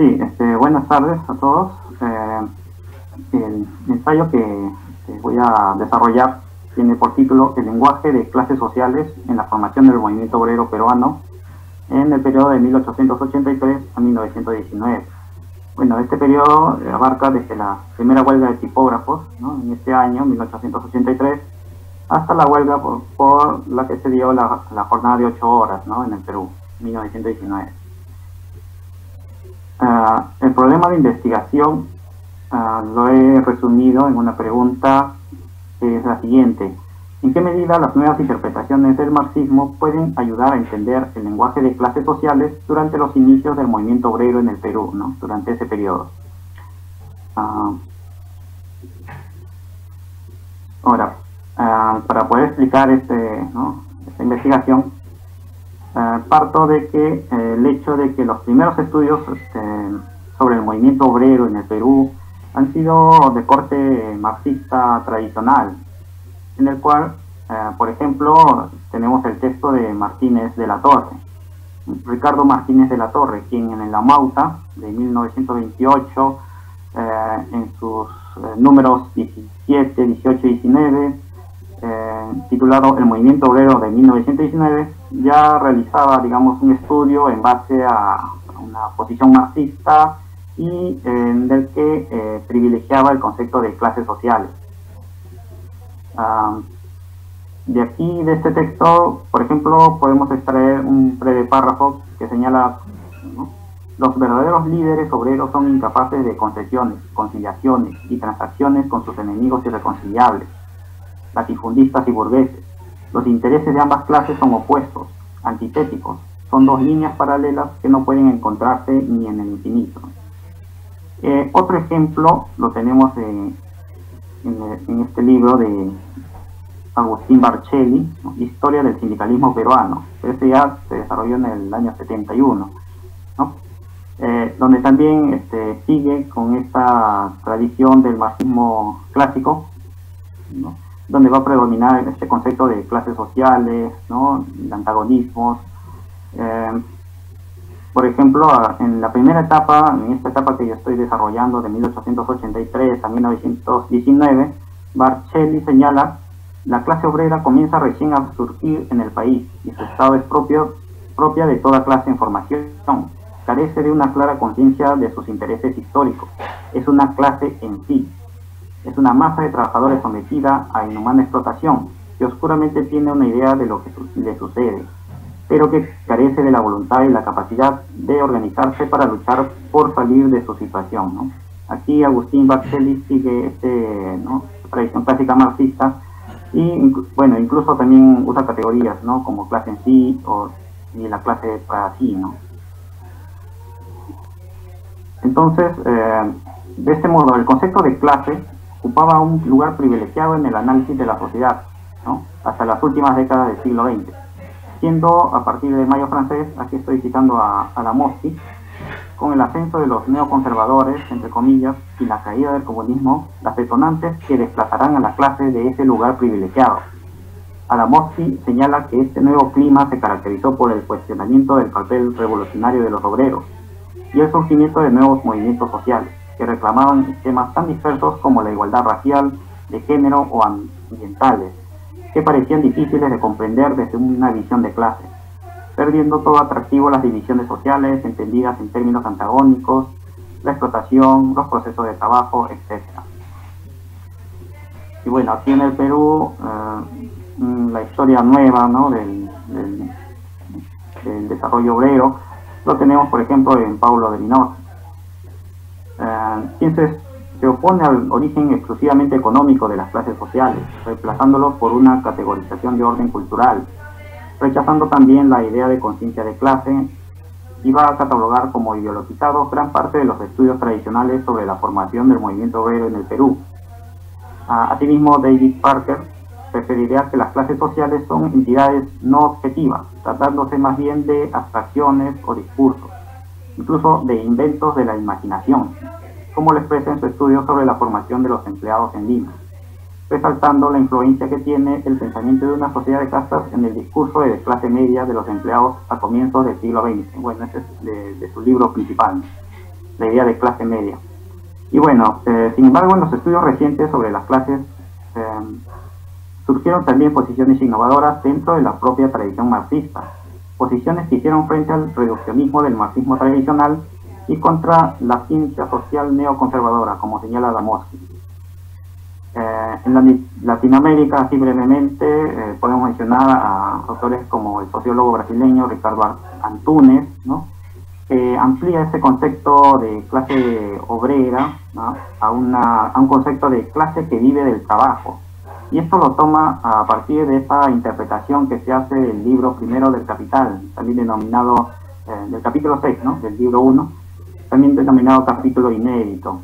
Sí, buenas tardes a todos. El ensayo que voy a desarrollar tiene por título El lenguaje de clases sociales en la formación del movimiento obrero peruano en el periodo de 1883 a 1919. Bueno, este periodo abarca desde la primera huelga de tipógrafos, ¿no?, en este año, 1883, hasta la huelga por la que se dio la jornada de 8 horas, ¿no?, en el Perú, 1919. El problema de investigación lo he resumido en una pregunta que es la siguiente: ¿en qué medida las nuevas interpretaciones del marxismo pueden ayudar a entender el lenguaje de clases sociales durante los inicios del movimiento obrero en el Perú, ¿no?, durante ese periodo? Ahora, para poder explicar esta investigación, parto de que el hecho de que los primeros estudios sobre el movimiento obrero en el Perú han sido de corte marxista tradicional, en el cual, por ejemplo, tenemos el texto de Martínez de la Torre, Ricardo Martínez de la Torre, quien en la Mauta de 1928, en sus números 17, 18 y 19, titulado El movimiento obrero de 1919, ya realizaba, digamos, un estudio en base a una posición marxista y del que privilegiaba el concepto de clases sociales. De aquí, de este texto, por ejemplo, podemos extraer un breve párrafo que señala, ¿no?: los verdaderos líderes obreros son incapaces de concesiones, conciliaciones y transacciones con sus enemigos irreconciliables, latifundistas y burgueses. Los intereses de ambas clases son opuestos, antitéticos, son dos líneas paralelas que no pueden encontrarse ni en el infinito. Otro ejemplo lo tenemos en este libro de Agustín Barcelli, ¿no?, Historia del sindicalismo peruano. Este ya se desarrolló en el año 71, ¿no?, donde también sigue con esta tradición del marxismo clásico, ¿no?, donde va a predominar este concepto de clases sociales, ¿no?, de antagonismos. Por ejemplo, en la primera etapa, en esta etapa que yo estoy desarrollando de 1883 a 1919, Barcelli señala: la clase obrera comienza recién a surgir en el país y su estado es propia de toda clase en formación. Carece de una clara conciencia de sus intereses históricos. Es una clase en sí. Es una masa de trabajadores sometida a inhumana explotación, que oscuramente tiene una idea de lo que le sucede, pero que carece de la voluntad y la capacidad de organizarse para luchar por salir de su situación, ¿no? Aquí Agustín Barcelli sigue tradición clásica marxista y, bueno, incluso también usa categorías, ¿no?, como clase en sí y la clase para sí, ¿no? Entonces, de este modo, el concepto de clase ocupaba un lugar privilegiado en el análisis de la sociedad, ¿no?, hasta las últimas décadas del siglo XX, siendo a partir de Mayo francés, aquí estoy citando a Adamowski, con el ascenso de los neoconservadores, entre comillas, y la caída del comunismo, las detonantes que desplazarán a la clase de ese lugar privilegiado. Adamowski señala que este nuevo clima se caracterizó por el cuestionamiento del papel revolucionario de los obreros y el surgimiento de nuevos movimientos sociales que reclamaban temas tan dispersos como la igualdad racial, de género o ambientales, que parecían difíciles de comprender desde una visión de clase, perdiendo todo atractivo las divisiones sociales entendidas en términos antagónicos, la explotación, los procesos de trabajo, etc. Y bueno, aquí en el Perú, la historia nueva, ¿no?, del desarrollo obrero lo tenemos, por ejemplo, en Paulo de Linoz, quien se opone al origen exclusivamente económico de las clases sociales, reemplazándolo por una categorización de orden cultural, rechazando también la idea de conciencia de clase, y va a catalogar como ideologizados gran parte de los estudios tradicionales sobre la formación del movimiento obrero en el Perú. Asimismo, David Parker referiría que las clases sociales son entidades no objetivas, tratándose más bien de abstracciones o discursos, incluso de inventos de la imaginación, como lo expresa en su estudio sobre la formación de los empleados en Lima, resaltando la influencia que tiene el pensamiento de una sociedad de castas en el discurso de clase media de los empleados a comienzos del siglo XX. Bueno, ese es de su libro principal. la idea de clase media. Y bueno, sin embargo, en los estudios recientes sobre las clases surgieron también posiciones innovadoras dentro de la propia tradición marxista, posiciones que hicieron frente al reduccionismo del marxismo tradicional y contra la ciencia social neoconservadora, como señala Adamowski. En Latinoamérica, así brevemente, podemos mencionar a autores como el sociólogo brasileño Ricardo Antunes, ¿no?, que amplía ese concepto de clase obrera, ¿no?, a un concepto de clase que vive del trabajo. Y esto lo toma a partir de esa interpretación que se hace del libro primero del Capital, también denominado, del capítulo 6, ¿no?, del libro 1, también denominado capítulo inédito.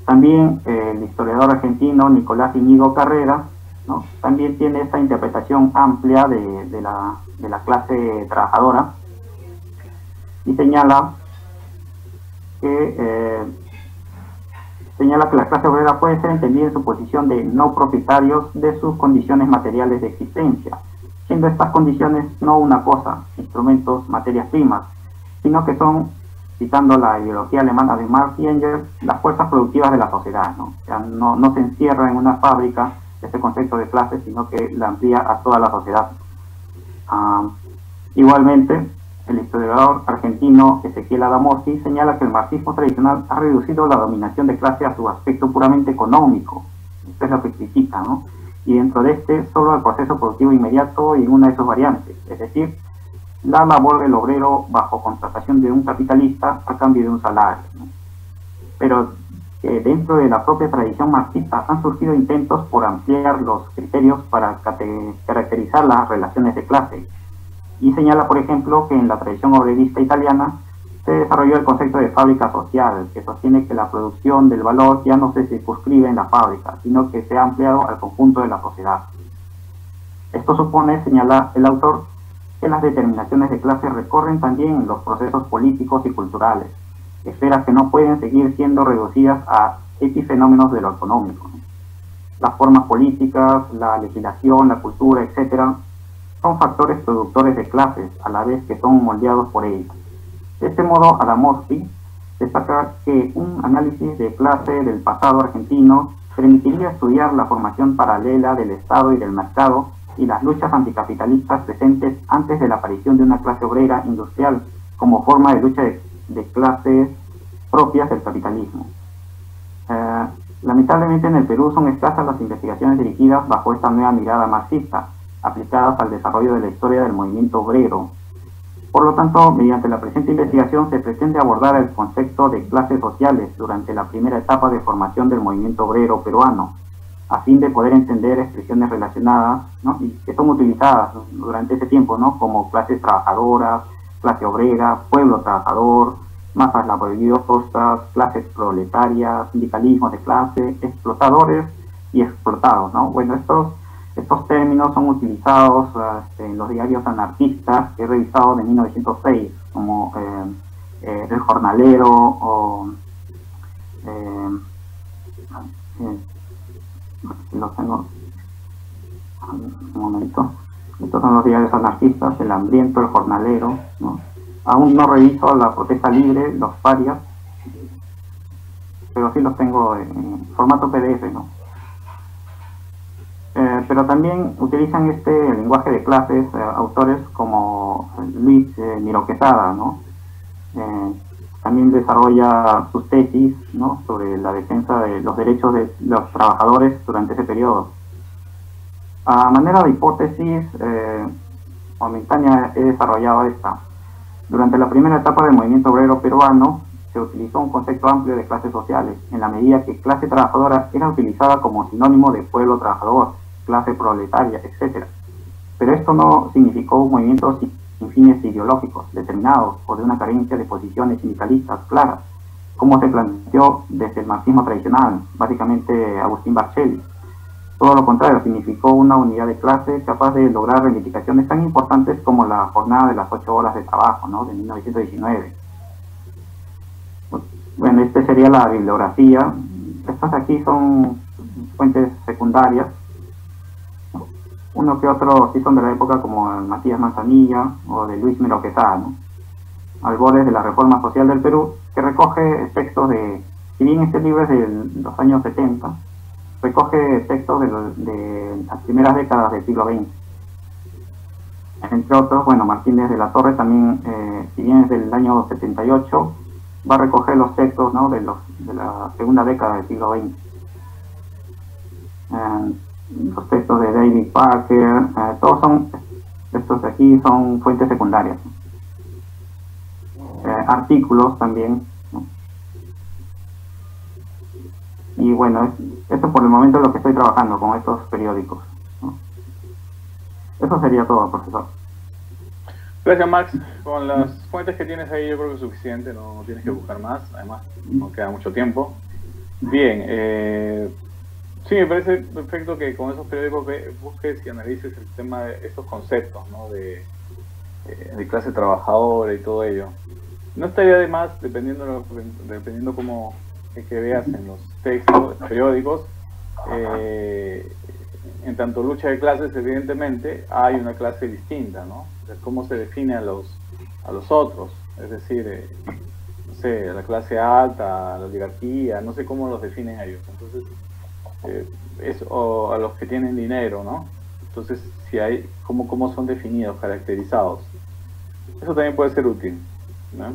También el historiador argentino Nicolás Íñigo Carrera, ¿no?, también tiene esta interpretación amplia de la clase trabajadora y señala que la clase obrera puede ser entendida en su posición de no propietarios de sus condiciones materiales de existencia, siendo estas condiciones no una cosa, instrumentos, materias primas, sino que son, citando la ideología alemana de Marx y Engels, las fuerzas productivas de la sociedad, ¿no? O sea, no se encierra en una fábrica este concepto de clase, sino que la amplía a toda la sociedad. Igualmente, el historiador argentino Ezequiel Adamowski señala que el marxismo tradicional ha reducido la dominación de clase a su aspecto puramente económico. Esto es lo que critica, ¿no? Y dentro de este, solo al proceso productivo inmediato y una de sus variantes, es decir, la labor del obrero bajo contratación de un capitalista a cambio de un salario, ¿no? Pero dentro de la propia tradición marxista han surgido intentos por ampliar los criterios para caracterizar las relaciones de clase. Y señala, por ejemplo, que en la tradición obrerista italiana se desarrolló el concepto de fábrica social, que sostiene que la producción del valor ya no se circunscribe en la fábrica, sino que se ha ampliado al conjunto de la sociedad. Esto supone, señala el autor, que las determinaciones de clase recorren también los procesos políticos y culturales, esferas que no pueden seguir siendo reducidas a epifenómenos de lo económico. Las formas políticas, la legislación, la cultura, etc., son factores productores de clases, a la vez que son moldeados por ellas. De este modo, Adamowski destaca que un análisis de clase del pasado argentino permitiría estudiar la formación paralela del Estado y del mercado y las luchas anticapitalistas presentes antes de la aparición de una clase obrera industrial como forma de lucha de clases propias del capitalismo. Lamentablemente en el Perú son escasas las investigaciones dirigidas bajo esta nueva mirada marxista, aplicadas al desarrollo de la historia del movimiento obrero. Por lo tanto, mediante la presente investigación se pretende abordar el concepto de clases sociales durante la primera etapa de formación del movimiento obrero peruano, a fin de poder entender expresiones relacionadas, ¿no?, y que son utilizadas durante ese tiempo, ¿no?, como clases trabajadoras, clase obrera, pueblo trabajador, masas laboriosas, clases proletarias, sindicalismos de clase, explotadores y explotados, ¿no? Bueno, estos términos son utilizados en los diarios anarquistas que he revisado de 1906, como El Jornalero o los tengo un momento. Estos son los diarios anarquistas, El Hambriento, El Jornalero, ¿no? Aún no reviso La Protesta Libre, Los Parias, pero sí los tengo en formato PDF, ¿no? Pero también utilizan este lenguaje de clases autores como Luis Miró Quesada, ¿no? También desarrolla sus tesis, ¿no?, sobre la defensa de los derechos de los trabajadores durante ese periodo. A manera de hipótesis momentánea he desarrollado esta. Durante la primera etapa del movimiento obrero peruano se utilizó un concepto amplio de clases sociales, en la medida que clase trabajadora era utilizada como sinónimo de pueblo trabajador, clase proletaria, etc. Pero esto no significó un movimiento sin fines ideológicos determinados o de una carencia de posiciones sindicalistas claras, como se planteó desde el marxismo tradicional, básicamente Agustín Barcelli. Todo lo contrario, significó una unidad de clase capaz de lograr reivindicaciones tan importantes como la jornada de las 8 horas de trabajo, ¿no?, de 1919. Bueno, esta sería la bibliografía. Estas aquí son fuentes secundarias. Uno que otro sí son de la época, como Matías Manzanilla o de Luis Miró Quesada, ¿no? albores de la reforma social del Perú, que recoge textos de, si bien este libro es de los años 70, recoge textos de las primeras décadas del siglo XX. Entre otros, bueno, Martínez de la Torre también, si bien es del año 78, va a recoger los textos, ¿no?, de la segunda década del siglo XX. Los textos de David Parker, todos son, estos de aquí son fuentes secundarias. Artículos también, ¿no? Y bueno, esto por el momento es lo que estoy trabajando con estos periódicos, ¿no? Eso sería todo, profesor. Gracias, Max. Con las fuentes que tienes ahí yo creo que es suficiente, no tienes que buscar más, además no queda mucho tiempo. Bien, sí, me parece perfecto que con esos periódicos busques y analices el tema de estos conceptos, ¿no?, de clase trabajadora y todo ello. No estaría de más, dependiendo cómo que veas en los textos, periódicos, en tanto lucha de clases, evidentemente, hay una clase distinta, ¿no? O sea, cómo se define a los otros, es decir, no sé, la clase alta, la oligarquía, no sé cómo los definen a ellos. Entonces, o a los que tienen dinero, ¿no? Entonces, si hay, cómo son definidos, caracterizados. Eso también puede ser útil, ¿no?